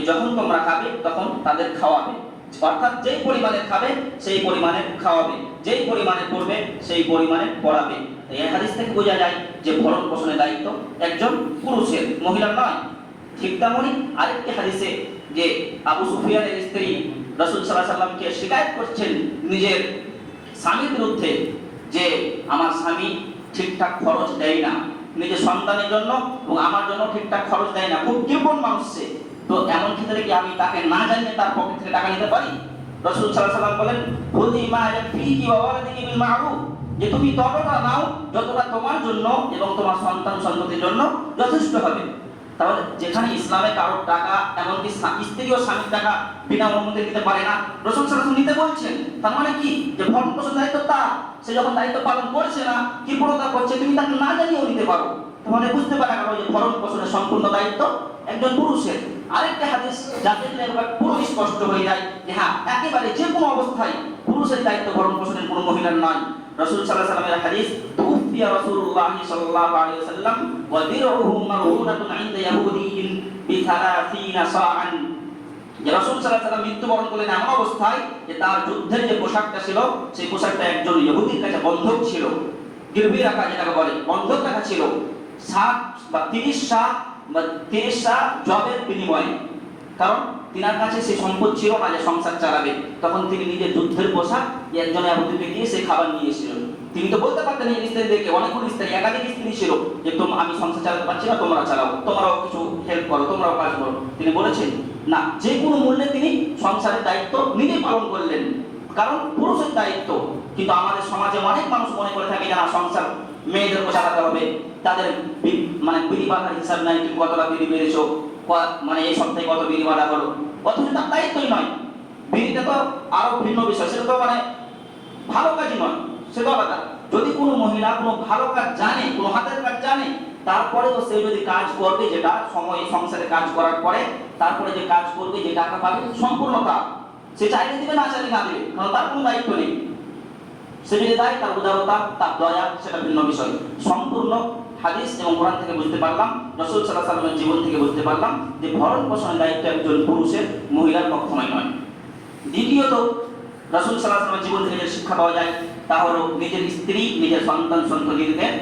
যখন তোমরা খাবে তখন তাদের খাওয়াবে, অর্থাৎ যেই পরিমাণে খাবে সেই পরিমাণে খাওয়াবে, যেই পরিমাণে পড়বে সেই পরিমাণে পড়াবে। এই হাদিস থেকে বোঝা যায় যে ভরণ পোষণের দায়িত্ব একজন পুরুষের, মহিলার নয়। ঠিক তেমনই আরেকটি হাদিসে যে আবু সুফিয়ানের স্ত্রী রাসূল সাল্লাল্লাহু আলাইহি ওয়াসাল্লামকে শিকায়ত করছেন নিজের স্বামীর বিরুদ্ধে যে আমার স্বামী ঠিকঠাক খরচ দেয় না নিজের সন্তানের জন্য এবং আমার জন্য, ঠিকঠাক খরচ দেয় না, খুব কৃপণ মানুষ সে। তো এমন ক্ষেত্রে কি আমি তাকে না জানিয়ে তার পকেট থেকে টাকা নিতে পারি? রাসূল সাল্লাল্লাহু আলাইহি ওয়াসাল্লাম বলেন, খুযি মা ইয়াকফিকি ওয়া ওয়ালাদিকি বিল মা'রুফ, যে তুমি ততটা নাও যতটা তোমার জন্য এবং তোমার সন্তান সন্ততির জন্য যথেষ্ট হবে। তাহলে যেখানে ইসলামে কারোর টাকা, এমনকি স্ত্রী ও স্বামীর টাকা বিনা অনুমতি দিতে পারে না, রাসূল সাল্লাল্লাহু আলাইহি ওয়াসাল্লাম নিতে বলছেন। তার মানে কি, যে ভরণ পোষণ দায়িত্ব তার, সে যখন দায়িত্ব পালন করছে না, কৃপণতা করছে, তুমি তাকে না জানিয়েও নিতে পারো। তাহলে বুঝতে পারা গেল যে ভরণ পোষণের সম্পূর্ণ দায়িত্ব একজন পুরুষের। আরেকটা হাদিস যাতে একবার পুরো স্পষ্ট হয়ে যায় যে হ্যাঁ, একেবারে যে কোনো অবস্থায় পুরুষের দায়িত্ব ভরণ পোষণের কোনো মহিলার নয়। রাসূল সাল্লাল্লাহু আলাইহি ওয়াসাল্লামের হাদিস, তুফিয়া রাসূলুল্লাহ সাল্লাল্লাহু আলাইহি ওয়াসাল্লাম ওয়া দিরউহু মারহুনাতুন ইনদা ইয়াহুদিয়্যিন বি30 সাআন, যে রাসূল সাল্লাল্লাহু আলাইহি ওয়াসাল্লাম মৃত্যুবরণ করলেন এমন অবস্থায় যে তার যুদ্ধের যে পোশাকটা ছিল সেই পোশাকটা একজন ইহুদির কাছে বন্ধক ছিল, গিরবি রাখা যেটাকে বলে, বন্ধক রাখা ছিল 60 বা 30 সা জবের বিনিময়ে। কারণ তিনার কাছে সেই সম্পদ ছিল না যে সংসার চালাবে, তখন তিনি নিজের যুদ্ধের পোশাক একজন ইহুদিকে দিয়ে সেই খাবার নিয়ে এসেছিলেন। তিনি তো বলতে পারতেন এই স্ত্রীদেরকে, অনেকগুলো স্ত্রী, একাধিক স্ত্রী ছিল, যে আমি সংসার চালাতে পারছি না, তোমরা চালাও, তোমরাও কিছু হেল্প করো, তোমরাও কাজ করো। তিনি বলেছেন না, যে কোনো মূল্যে তিনি সংসারের দায়িত্ব নিজে পালন করলেন, কারণ পুরুষের দায়িত্ব। কিন্তু আমাদের সমাজে অনেক মানুষ মনে করে থাকে যে না, সংসার মেয়েদেরকে চালাতে হবে, তাদের মানে বিধি বাধার হিসাব নাই, তুমি কতটা বিধি পেরেছো, মানে এই সপ্তাহে কত বিধি বাধা হলো, অথচ তার দায়িত্বই নয়। বিধিটা তো আরো ভিন্ন বিষয়, সেটা তো মানে ভালো কাজই নয়, সেটা আলাদা। যদি কোনো মহিলা কোনো ভালো কাজ জানে, কোনো হাতের কাজ জানে, তারপরেও সে যদি কাজ করবে, যেটা সময় সংসারে কাজ করার পরে তারপরে যে কাজ করবে, যে টাকা পাবে, সম্পূর্ণ তার। সে চাইলে দিবে, না চাইলে না দিবে, কারণ তার কোনো দায়িত্ব নেই। সে যদি দেয়, তার উদারতা, তার দয়া, সেটা ভিন্ন বিষয়। সম্পূর্ণ হাদিস এবং কোরআন থেকে বুঝতে পারলাম, রাসূল সাল্লাল্লাহু আলাইহি ওয়াসাল্লামের জীবন থেকে বুঝতে পারলাম যে ভরণ পোষণের দায়িত্ব একজন পুরুষের, মহিলার কখনোই নয়। দ্বিতীয়ত, রাসূল সাল্লাল্লাহু আলাইহি ওয়াসাল্লামের জীবন থেকে যে শিক্ষা পাওয়া যায় তা হলো নিজের স্ত্রী, নিজের সন্তান সন্ততিদের